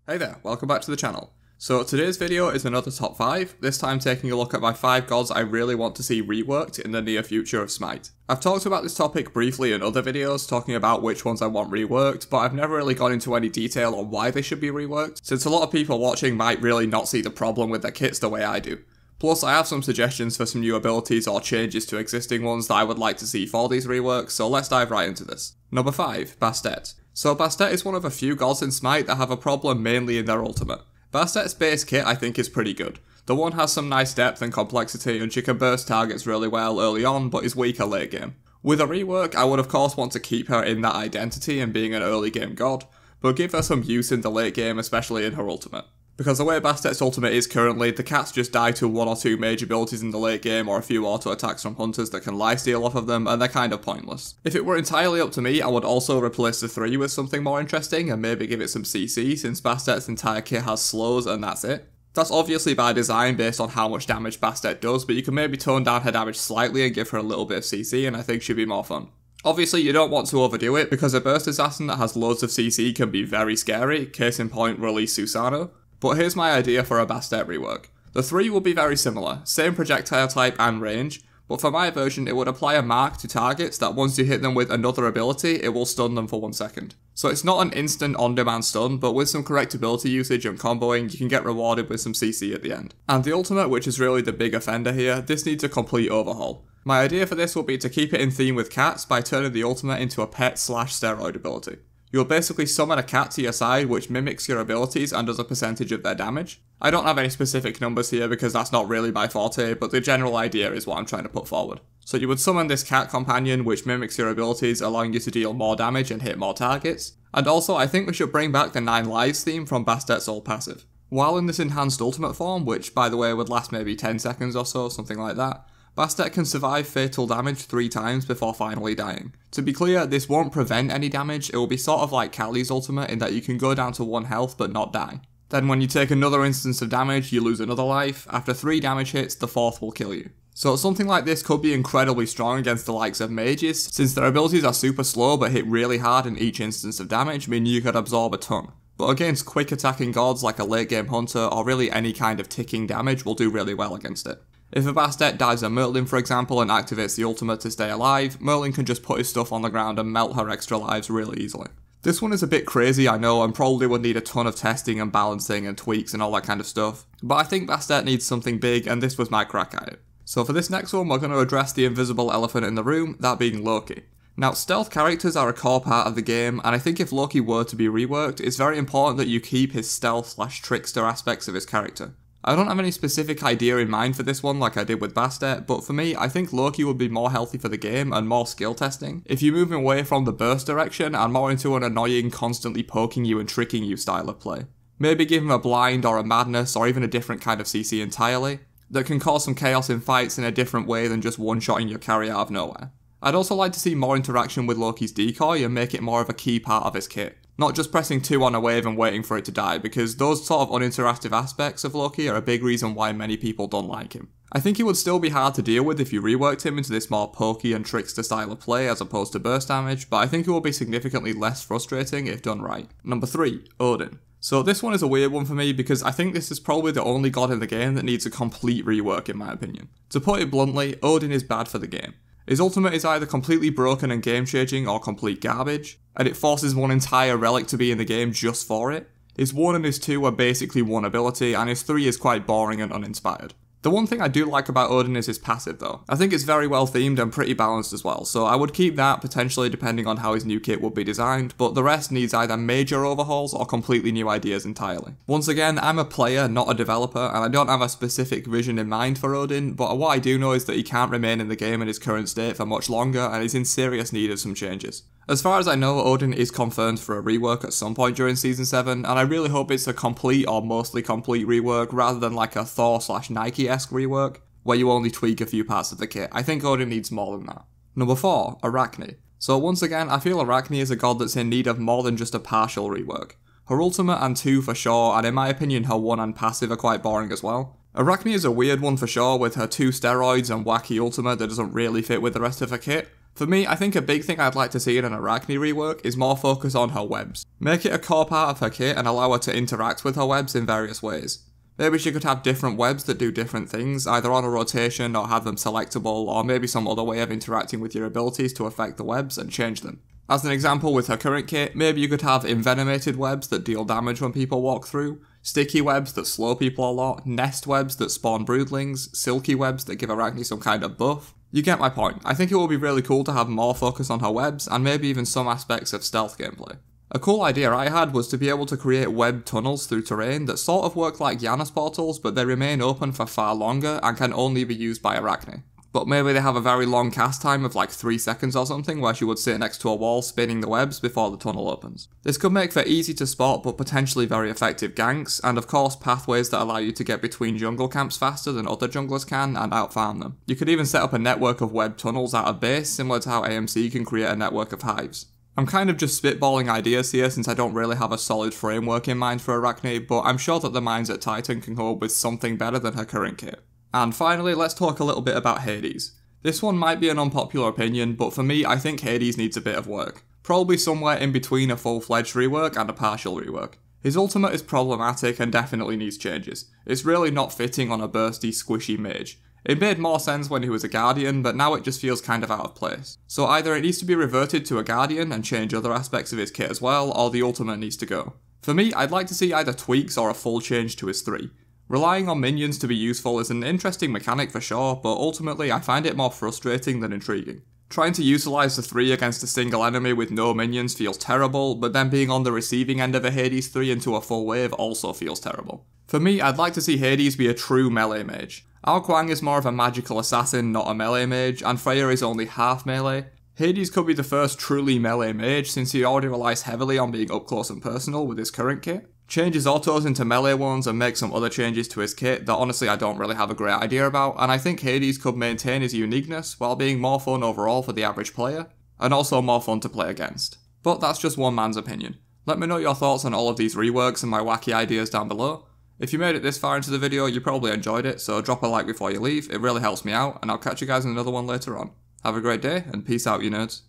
Hey there, welcome back to the channel. So today's video is another top 5, this time taking a look at my 5 gods I really want to see reworked in the near future of Smite. I've talked about this topic briefly in other videos, talking about which ones I want reworked, but I've never really gone into any detail on why they should be reworked, since a lot of people watching might really not see the problem with their kits the way I do. Plus, I have some suggestions for some new abilities or changes to existing ones that I would like to see for these reworks, so let's dive right into this. Number 5, Bastet. So Bastet is one of a few gods in Smite that have a problem mainly in their ultimate. Bastet's base kit I think is pretty good. The one has some nice depth and complexity and she can burst targets really well early on but is weaker late game. With a rework I would of course want to keep her in that identity and being an early game god, but give her some use in the late game, especially in her ultimate. Because the way Bastet's ultimate is currently, the cats just die to 1 or 2 mage abilities in the late game or a few auto attacks from hunters that can lifesteal off of them, and they're kind of pointless. If it were entirely up to me, I would also replace the 3 with something more interesting and maybe give it some CC, since Bastet's entire kit has slows and that's it. That's obviously by design based on how much damage Bastet does, but you can maybe tone down her damage slightly and give her a little bit of CC, and I think she'd be more fun. Obviously, you don't want to overdo it, because a burst assassin that has loads of CC can be very scary, case in point release Susano. But here's my idea for a Bastet rework. The 3 will be very similar, same projectile type and range, but for my version it would apply a mark to targets that once you hit them with another ability, it will stun them for 1 second. So it's not an instant on-demand stun, but with some correct ability usage and comboing, you can get rewarded with some CC at the end. And the ultimate, which is really the big offender here, this needs a complete overhaul. My idea for this will be to keep it in theme with cats by turning the ultimate into a pet/steroid ability. You'll basically summon a cat to your side which mimics your abilities and does a percentage of their damage. I don't have any specific numbers here because that's not really my forte, but the general idea is what I'm trying to put forward. So you would summon this cat companion which mimics your abilities, allowing you to deal more damage and hit more targets. And also I think we should bring back the 9 lives theme from Bastet's old passive. While in this enhanced ultimate form, which by the way would last maybe 10 seconds or so, something like that, Bastet can survive fatal damage 3 times before finally dying. To be clear, this won't prevent any damage, it will be sort of like Kali's ultimate in that you can go down to 1 health but not die. Then when you take another instance of damage, you lose another life. After 3 damage hits, the 4th will kill you. So something like this could be incredibly strong against the likes of mages, since their abilities are super slow but hit really hard in each instance of damage, meaning you could absorb a ton. But against quick attacking gods like a late game hunter or really any kind of ticking damage will do really well against it. If a Bastet dives a Merlin for example and activates the ultimate to stay alive, Merlin can just put his stuff on the ground and melt her extra lives really easily. This one is a bit crazy I know and probably would need a ton of testing and balancing and tweaks and all that kind of stuff, but I think Bastet needs something big and this was my crack at it. So for this next one we're going to address the invisible elephant in the room, that being Loki. Now stealth characters are a core part of the game and I think if Loki were to be reworked, it's very important that you keep his stealth/trickster aspects of his character. I don't have any specific idea in mind for this one like I did with Bastet, but for me, I think Loki would be more healthy for the game and more skill testing if you move him away from the burst direction and more into an annoying, constantly poking you and tricking you style of play. Maybe give him a blind or a madness or even a different kind of CC entirely that can cause some chaos in fights in a different way than just one-shotting your carry out of nowhere. I'd also like to see more interaction with Loki's decoy and make it more of a key part of his kit. Not just pressing 2 on a wave and waiting for it to die, because those sort of uninteractive aspects of Loki are a big reason why many people don't like him. I think he would still be hard to deal with if you reworked him into this more pokey and trickster style of play as opposed to burst damage, but I think it will be significantly less frustrating if done right. Number 3, Odin. So this one is a weird one for me because I think this is probably the only god in the game that needs a complete rework in my opinion. To put it bluntly, Odin is bad for the game. His ultimate is either completely broken and game-changing or complete garbage, and it forces one entire relic to be in the game just for it. His 1 and his 2 are basically 1 ability, and his 3 is quite boring and uninspired. The one thing I do like about Odin is his passive though. I think it's very well themed and pretty balanced as well, so I would keep that potentially depending on how his new kit would be designed, but the rest needs either major overhauls or completely new ideas entirely. Once again, I'm a player, not a developer, and I don't have a specific vision in mind for Odin, but what I do know is that he can't remain in the game in his current state for much longer and is in serious need of some changes. As far as I know, Odin is confirmed for a rework at some point during Season 7, and I really hope it's a complete or mostly complete rework rather than like a Thor/Nike-esque rework, where you only tweak a few parts of the kit. I think Odin needs more than that. Number 4, Arachne. So once again, I feel Arachne is a god that's in need of more than just a partial rework. Her ultimate and 2 for sure, and in my opinion her 1 and passive are quite boring as well. Arachne is a weird one for sure with her 2 steroids and wacky ultimate that doesn't really fit with the rest of her kit. For me, I think a big thing I'd like to see in an Arachne rework is more focus on her webs. Make it a core part of her kit and allow her to interact with her webs in various ways. Maybe she could have different webs that do different things, either on a rotation or have them selectable, or maybe some other way of interacting with your abilities to affect the webs and change them. As an example, with her current kit, maybe you could have envenomated webs that deal damage when people walk through, sticky webs that slow people a lot, nest webs that spawn broodlings, silky webs that give Arachne some kind of buff. You get my point. I think it would be really cool to have more focus on her webs, and maybe even some aspects of stealth gameplay. A cool idea I had was to be able to create web tunnels through terrain that sort of work like Janus portals, but they remain open for far longer and can only be used by Arachne. But maybe they have a very long cast time of like 3 seconds or something, where she would sit next to a wall spinning the webs before the tunnel opens. This could make for easy to spot but potentially very effective ganks, and of course pathways that allow you to get between jungle camps faster than other junglers can and outfarm them. You could even set up a network of web tunnels at a base, similar to how AMC can create a network of hives. I'm kind of just spitballing ideas here since I don't really have a solid framework in mind for Arachne, but I'm sure that the minds at Titan can come up with something better than her current kit. And finally, let's talk a little bit about Hades. This one might be an unpopular opinion, but for me, I think Hades needs a bit of work. Probably somewhere in between a full-fledged rework and a partial rework. His ultimate is problematic and definitely needs changes. It's really not fitting on a bursty, squishy mage. It made more sense when he was a Guardian, but now it just feels kind of out of place. So either it needs to be reverted to a Guardian and change other aspects of his kit as well, or the ultimate needs to go. For me, I'd like to see either tweaks or a full change to his 3. Relying on minions to be useful is an interesting mechanic for sure, but ultimately I find it more frustrating than intriguing. Trying to utilise the 3 against a single enemy with no minions feels terrible, but then being on the receiving end of a Hades 3 into a full wave also feels terrible. For me, I'd like to see Hades be a true melee mage. Ao Kuang is more of a magical assassin, not a melee mage, and Freya is only half melee. Hades could be the first truly melee mage since he already relies heavily on being up close and personal with his current kit. Change his autos into melee ones and make some other changes to his kit that honestly I don't really have a great idea about, and I think Hades could maintain his uniqueness while being more fun overall for the average player, and also more fun to play against. But that's just one man's opinion. Let me know your thoughts on all of these reworks and my wacky ideas down below. If you made it this far into the video, you probably enjoyed it, so drop a like before you leave, it really helps me out, and I'll catch you guys in another one later on. Have a great day, and peace out you nerds.